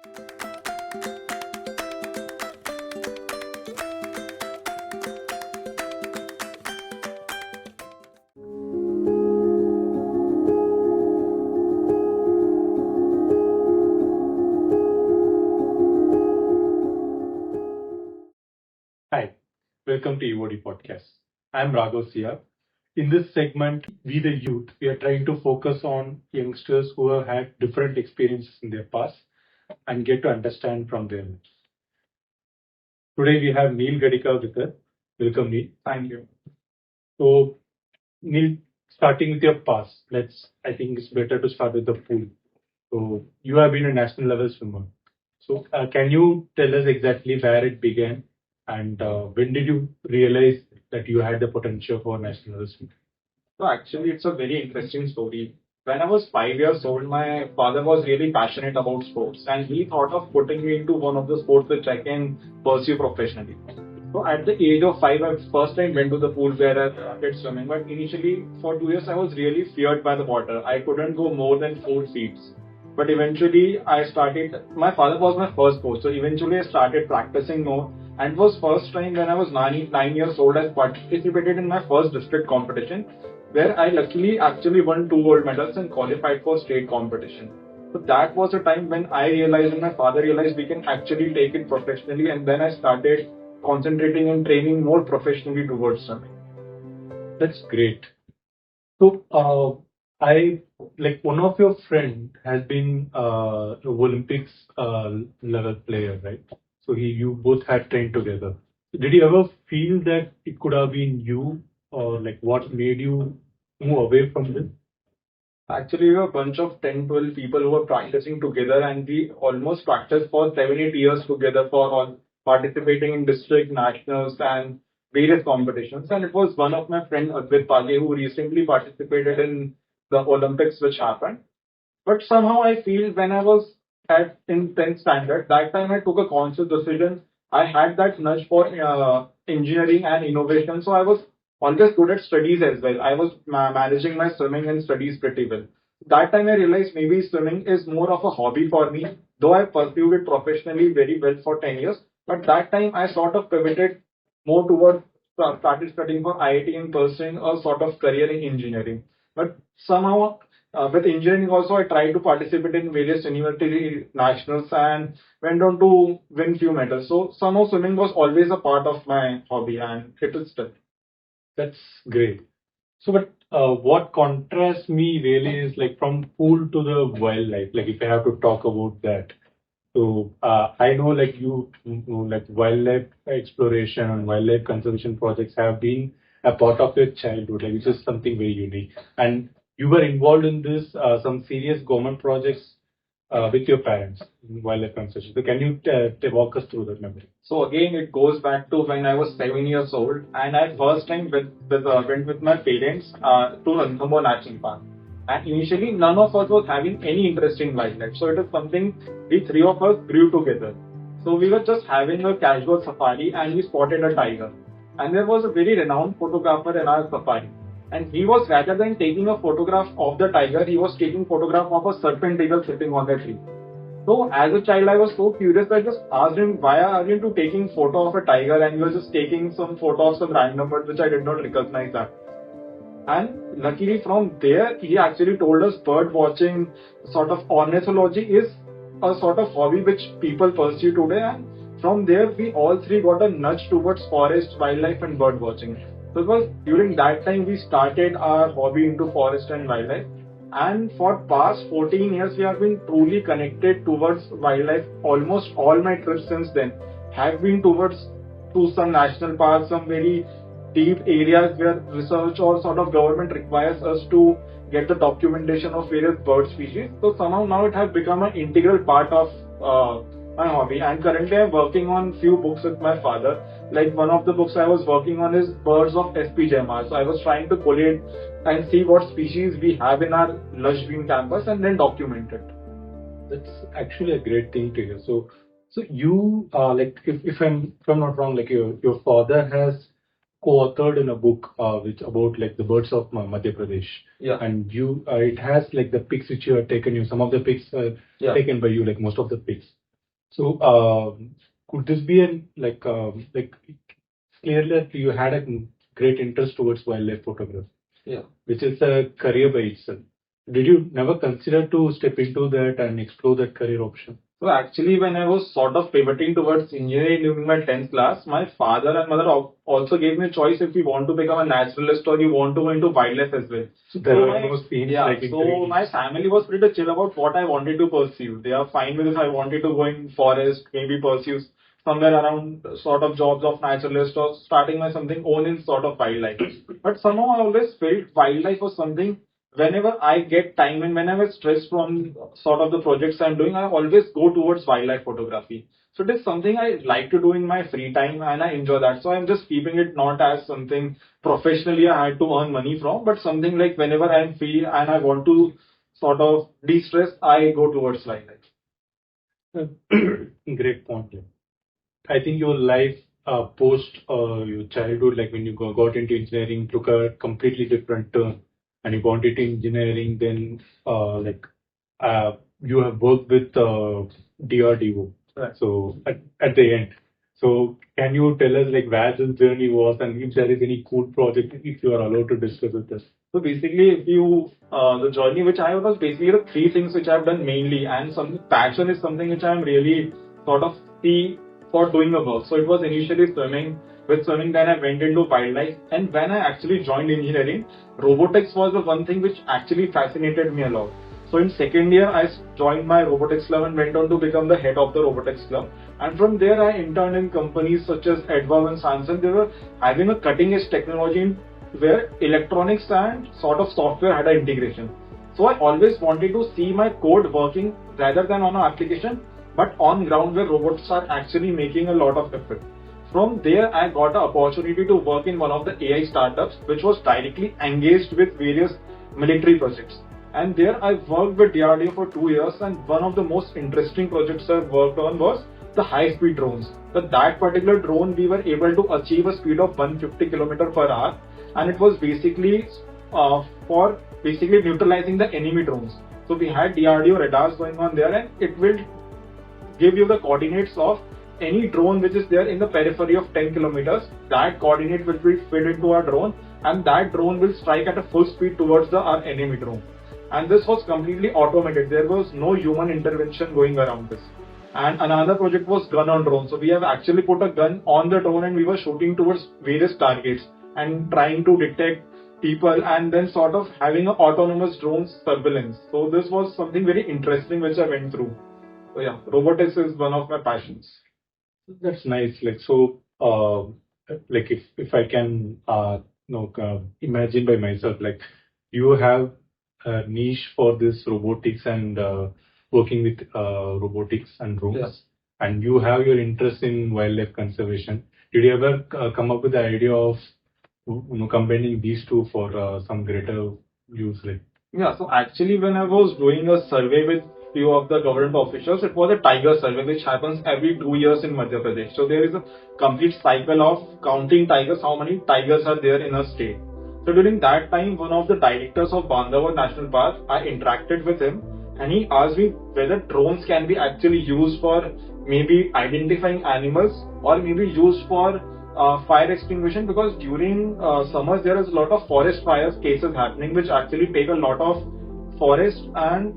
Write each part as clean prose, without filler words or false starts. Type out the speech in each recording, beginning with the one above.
Hi, welcome to EOD Podcast. I'm Raghav Sia. In this segment, we the youth, we are trying to focus on youngsters who have had different experiences in their past and get to understand from them. Today we have Neel Gadika with us. Welcome, Neel. Thank you. So, Neel, starting with your past, I think it's better to start with the pool. So, you have been a national level swimmer. So, can you tell us exactly where it began and when did you realize that you had the potential for national level swimming? So actually, it's a very interesting story. When I was 5 years old, my father was really passionate about sports, and he thought of putting me into one of the sports which I can pursue professionally. So at the age of 5, I first time went to the pool where I started swimming. But initially, for 2 years, I was really feared by the water. I couldn't go more than 4 feet. But eventually, I started. My father was my first coach, so eventually I started practicing more. And it was first time when I was 9 years old, I participated in my first district competition, where I luckily actually won 2 gold medals and qualified for state competition. So that was a time when I realized and my father realized we can actually take it professionally, and then I started concentrating and training more professionally towards swimming. That's great. So, I like one of your friend has been Olympics level player, right? So you both had trained together. Did you ever feel that it could have been you, or like what made you move away from this? Actually, we were a bunch of 10, 12 people who were practicing together, and we almost practiced for 7, 8 years together for all participating in district, nationals, and various competitions. And it was one of my friend Advait Page who recently participated in the Olympics, which happened. But somehow I feel when I was at in 10th standard, that time I took a conscious decision. I had that nudge for engineering and innovation, so I was always good at studies as well. I was managing my swimming and studies pretty well. That time I realized maybe swimming is more of a hobby for me, though I pursued it professionally very well for 10 years. But that time I sort of pivoted more towards started studying for IIT and pursuing a sort of career in engineering. But somehow with engineering also, I tried to participate in various university nationals and went on to win few medals. So somehow swimming was always a part of my hobby, and it is still. That's great. So, but what contrasts me really is like from pool to the wildlife. Like if I have to talk about that. So I know like like wildlife exploration and wildlife conservation projects have been a part of your childhood, like which is something very unique. And you were involved in this some serious government projects with your parents in wildlife conservation. So can you walk us through that memory? So again, it goes back to when I was 7 years old, and I first time went with my parents to Ranthambore National Park. And initially, none of us was having any interest in wildlife. So it is something we three of us grew together. So we were just having a casual safari, and we spotted a tiger. And there was a very renowned photographer in our safari. And he was, rather than taking a photograph of the tiger, he was taking photograph of a serpent eagle sitting on the tree. So as a child, I was so curious. I just asked him, why are you into taking photo of a tiger, and you were just taking some photo of some random bird which I did not recognize that. And luckily from there, he actually told us bird watching, sort of ornithology is a sort of hobby which people pursue today. And from there, we all three got a nudge towards forest, wildlife, and bird watching. So it was during that time we started our hobby into forest and wildlife. And for past 14 years, we have been truly connected towards wildlife. Almost all my trips since then have been towards to some national parks, some very deep areas where research or sort of government requires us to get the documentation of various bird species. So somehow now it has become an integral part of my hobby. And currently I'm working on few books with my father. Like one of the books I was working on is Birds of SPJIMR. So I was trying to collate and see what species we have in our lush green campus and then document it. That's actually a great thing to hear. So you like if I'm not wrong, like your father has co-authored in a book which about like the birds of Madhya Pradesh. Yeah. And you it has like the pics which you have taken. Some of the pics Yeah. taken by you, like most of the pics. So, could this be like clearly that you had a great interest towards wildlife photography, Yeah. which is a career by itself. Did you never consider to step into that and explore that career option? So actually, when I was sort of pivoting towards engineering during my 10th class, my father and mother also gave me a choice if you want to become a naturalist or you want to go into wildlife as well. So there were no scenes Yeah, like so my family was pretty chill about what I wanted to pursue. They are fine with if I wanted to go in forest, maybe pursue somewhere around sort of jobs of naturalist or starting my something own in sort of wildlife. But somehow I always felt wildlife was something whenever I get time and whenever stressed from sort of the projects I'm doing, I always go towards wildlife photography. So it is something I like to do in my free time and I enjoy that. So I'm just keeping it not as something professionally I had to earn money from, but something like whenever I'm free and I want to sort of de-stress, I go towards wildlife. Great point. Yeah. I think your life post your childhood, like when you got into engineering, took a completely different turn, and you got into engineering. Then, you have worked with DRDO. Right. So at the end, so can you tell us like where this journey was, and if there is any cool project, if you are allowed to discuss with us? So basically, if you the journey which I have was basically the three things which I've done mainly, and some passion is something which I'm really sort of see for doing the work. So it was initially swimming. With swimming, then I went into wildlife, and when I actually joined engineering, robotics was the one thing which actually fascinated me a lot. So in second year, I joined my robotics club and went on to become the head of the robotics club. And from there, I interned in companies such as Edva and Samsung. They were having a cutting edge technology in where electronics and sort of software had an integration. So I always wanted to see my code working rather than on an application, but on ground where robots are actually making a lot of effort. From there, I got an opportunity to work in one of the AI startups, which was directly engaged with various military projects. And there I worked with DRDO for 2 years, and one of the most interesting projects I worked on was the high-speed drones. So that particular drone, we were able to achieve a speed of 150 km per hour, and it was basically for basically neutralizing the enemy drones. So we had DRDO radars going on there, and it will give you the coordinates of any drone which is there in the periphery of 10 kilometers. That coordinate will be fed into our drone, and that drone will strike at a full speed towards our enemy drone. And this was completely automated. There was no human intervention going around this. And another project was gun on drone. So we have actually put a gun on the drone and we were shooting towards various targets and trying to detect people and then sort of having an autonomous drone surveillance. So this was something very interesting which I went through. So yeah, robotics is one of my passions. That's nice. Like if I can imagine by myself, like you have a niche for this robotics and working with robotics and drones, Yes. and you have your interest in wildlife conservation. Did you ever come up with the idea of combining these two for some greater use? Like, Yeah, so actually when I was doing a survey with few of the government officials, it was a tiger survey which happens every 2 years in Madhya Pradesh. So there is a complete cycle of counting tigers, how many tigers are there in a state. So during that time, one of the directors of Bandhavgarh National Park, I interacted with him and he asked me whether drones can be actually used for maybe identifying animals or maybe used for fire extinguishing, because during summers there is a lot of forest fires cases happening which actually take a lot of forest, and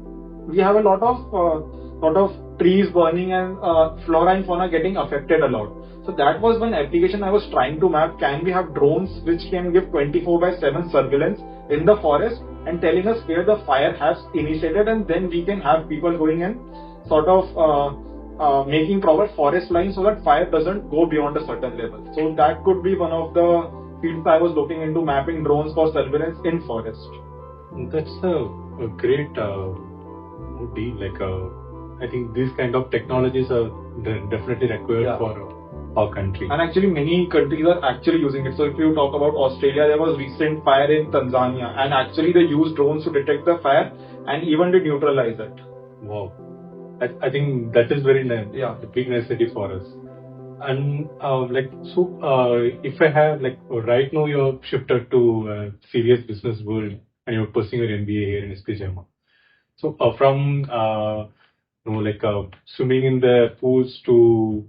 we have a lot of trees burning and flora and fauna getting affected a lot. So that was one application I was trying to map. Can we have drones which can give 24/7 surveillance in the forest and telling us where the fire has initiated, and then we can have people going and sort of making proper forest lines so that fire doesn't go beyond a certain level. So that could be one of the fields I was looking into, mapping drones for surveillance in forest. that's a great deal. I think these kind of technologies are definitely required for our country. And actually many countries are actually using it. So if you talk about Australia, there was recent fire in Tanzania and actually they used drones to detect the fire and even to neutralize it. Wow. I think that is very a big necessity for us. And if I have right now you're shifted to serious business world and you're pursuing your MBA here in SPJIMR. So from swimming in the pools to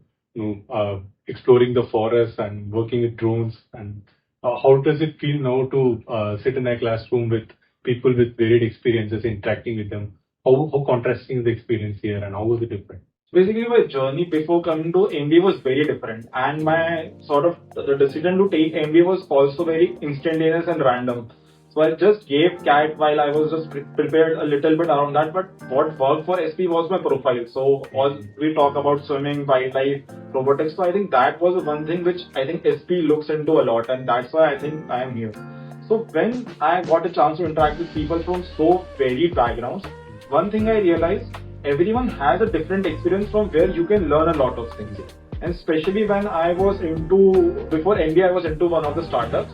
exploring the forest and working with drones. And how does it feel now to sit in a classroom with people with varied experiences, interacting with them? How contrasting is the experience here, and how was it different? Basically, my journey before coming to MBA was very different, and my sort of the decision to take MBA was also very instantaneous and random. So I just gave CAT while I was just prepared a little bit around that. But what worked for SP was my profile. So all we talk about swimming, wildlife, robotics. So I think that was one thing which I think SP looks into a lot, and that's why I think I am here. So when I got a chance to interact with people from so varied backgrounds, one thing I realized, everyone has a different experience from where you can learn a lot of things. And especially when I was before MBA, I was into one of the startups.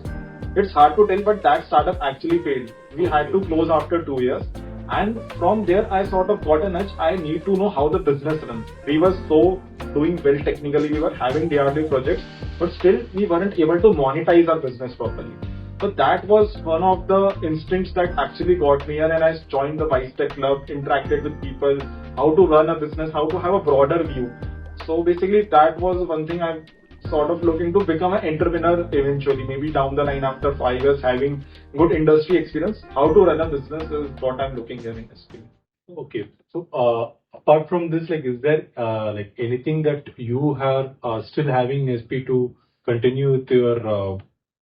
It's hard to tell, but that startup actually failed. We had to close after 2 years. And from there, I sort of got a nudge. I need to know how the business runs. We were so doing well technically. We were having DRDO projects, but still we weren't able to monetize our business properly. So that was one of the instincts that actually got me here, and I joined the Vice Tech Club, interacted with people, how to run a business, how to have a broader view. So basically that was one thing I'm sort of looking to become an entrepreneur eventually, maybe down the line after 5 years having good industry experience. How to run a business is what I'm looking here in SP. Okay. So apart from this, is there anything that you are still having in SP to continue with your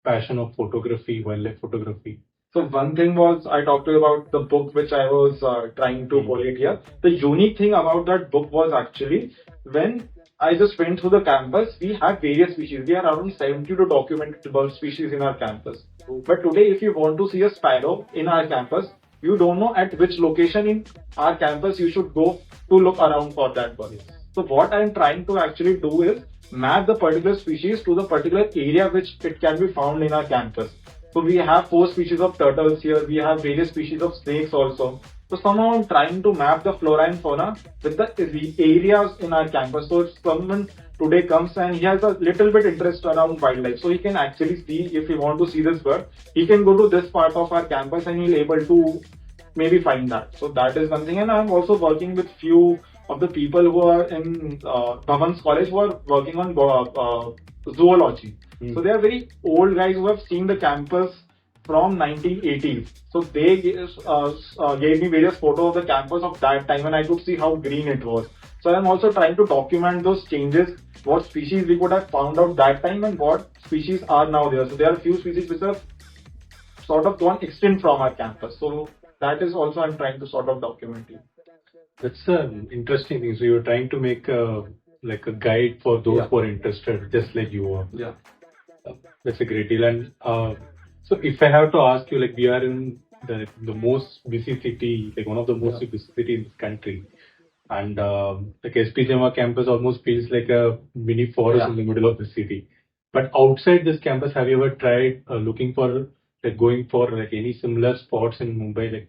passion of photography, wildlife photography? So one thing was, I talked to you about the book which I was trying to collate here. The unique thing about that book was actually when I just went through the campus, we have various species. We are around 72 documented bird species in our campus. But today, if you want to see a sparrow in our campus, you don't know at which location in our campus you should go to look around for that bird. So what I'm trying to actually do is map the particular species to the particular area which it can be found in our campus. So we have 4 species of turtles here. We have various species of snakes also. So somehow I'm trying to map the flora and fauna with the areas in our campus. So if someone today comes and he has a little bit interest around wildlife, so he can actually see, if he want to see this bird, he can go to this part of our campus and he'll able to maybe find that. So that is one thing. And I'm also working with few of the people who are in Bhavan's college who are working on zoology. So they are very old guys who have seen the campus from 1980s. So they gave me various photos of the campus of that time, and I could see how green it was. So I'm also trying to document those changes, what species we could have found out that time and what species are now there. So there are a few species which have sort of gone extinct from our campus. So that is also I'm trying to sort of document it. That's an interesting thing. So you're trying to make a guide for those who are interested, just like you are. Yeah. That's a great deal. And so if I have to ask you, we are in the most busy city, one of the most busy city in this country. And SPJIMR campus almost feels like a mini forest in the middle of the city. But outside this campus, have you ever tried looking for, going for any similar spots in Mumbai?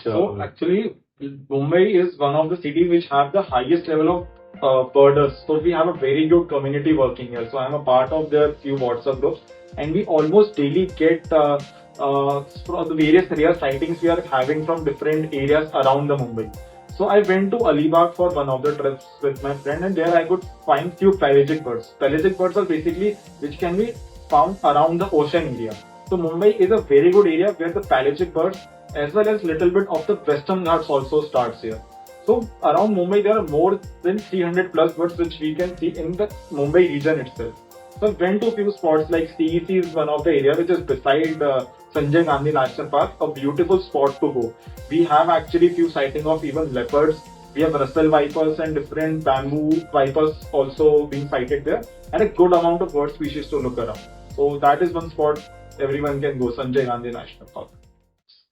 So actually, Mumbai is one of the cities which have the highest level of birders. So we have a very good community working here. So I'm a part of their few WhatsApp groups, and we almost daily get from the various rare sightings we are having from different areas around the Mumbai. So I went to Alibag for one of the trips with my friend, and there I could find few pelagic birds. Pelagic birds are basically which can be found around the ocean area. So Mumbai is a very good area where the pelagic birds as well as little bit of the Western Ghats also starts here. So around Mumbai there are more than 300 plus birds which we can see in the Mumbai region itself. So I went to a few spots like CEC is one of the area which is beside Sanjay Gandhi National Park, a beautiful spot to go. We have actually few sighting of even leopards. We have Russell vipers and different bamboo vipers also being sighted there, and a good amount of bird species to look around. So that is one spot everyone can go, Sanjay Gandhi National Park.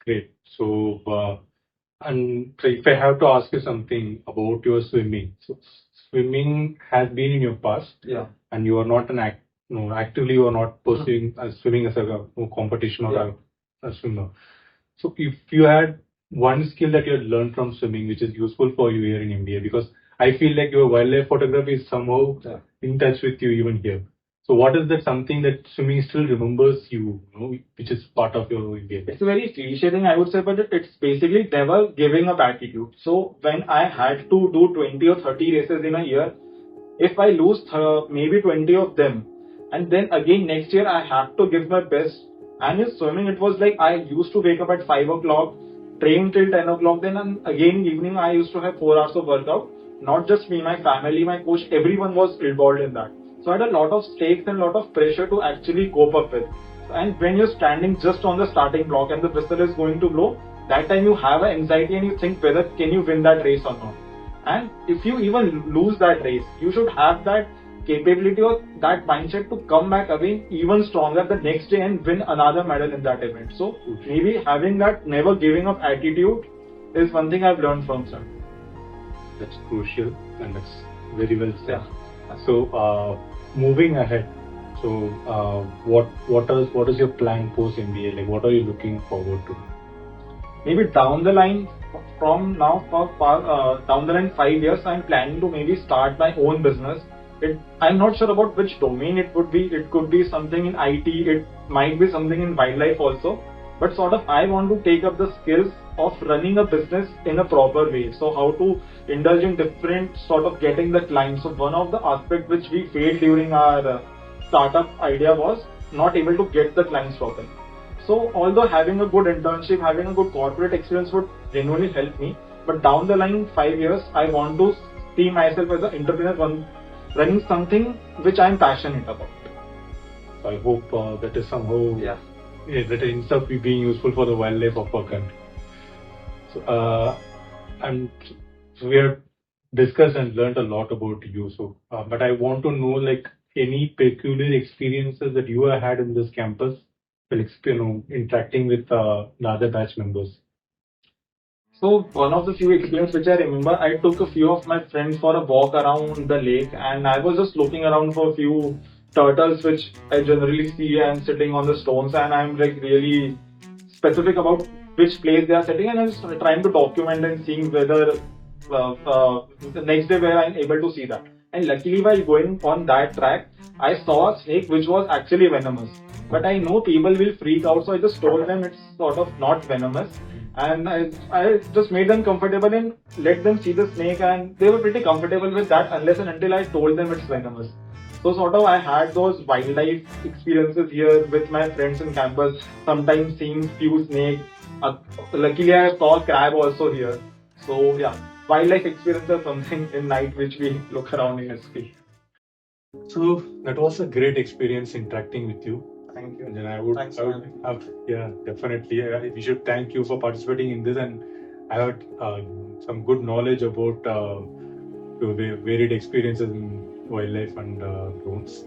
Great. So, and so if I have to ask you something about your swimming, so swimming has been in your past, and you are not actively you are not pursuing swimming as a competition or a swimmer. So if you had one skill that you had learned from swimming, which is useful for you here in MBA, because I feel like your wildlife photography is somehow in touch with you even here. So what is that something that swimming still remembers you, which is part of your game? It's a very cliche thing, I would say, but it's basically never giving up attitude. So when I had to do 20 or 30 races in a year, if I lose maybe 20 of them, and then again next year I have to give my best. And in swimming, it was like I used to wake up at 5 o'clock, train till 10 o'clock, then and again evening I used to have 4 hours of workout. Not just me, my family, my coach, everyone was involved in that. So I had a lot of stakes and a lot of pressure to actually cope up with. And when you're standing just on the starting block and the whistle is going to blow, that time you have an anxiety and you think whether can you win that race or not. And if you even lose that race, you should have that capability or that mindset to come back again even stronger the next day and win another medal in that event. So maybe having that never giving up attitude is one thing I've learned from sir. That's crucial and that's very well said. So moving ahead, so what is your plan post MBA? Like what are you looking forward to? Maybe down the line, from now down the line 5 years, I'm planning to maybe start my own business. I'm not sure about which domain it would be. It could be something in IT. It might be something in wildlife also. But sort of I want to take up the skills of running a business in a proper way. So how to indulge in different sort of getting the clients. So one of the aspects which we failed during our startup idea was not able to get the clients properly. So although having a good internship, having a good corporate experience would genuinely help me, but down the line 5 years, I want to see myself as an entrepreneur running something which I'm passionate about. I hope that is somehow that ends up being useful for the wildlife of our country. So we have discussed and learned a lot about you. So, but I want to know like any peculiar experiences that you have had in this campus. Interacting with the other batch members. So one of the few experiences which I remember, I took a few of my friends for a walk around the lake, and I was just looking around for a few turtles which I generally see and sitting on the stones, and I'm like really specific about which place they are sitting, and I was trying to document and seeing whether the next day where I'm able to see that. And luckily while going on that track, I saw a snake which was actually venomous. But I know people will freak out, so I just told them it's sort of not venomous. And I just made them comfortable and let them see the snake, and they were pretty comfortable with that unless and until I told them it's venomous. So sort of I had those wildlife experiences here with my friends in campus, sometimes seeing few snakes. Luckily I saw crab also here. So yeah, wildlife experience is something in night which we look around in SP. So that was a great experience interacting with you. Thank you. And then I would definitely. We should thank you for participating in this, and I had some good knowledge about varied experiences in wildlife and drones.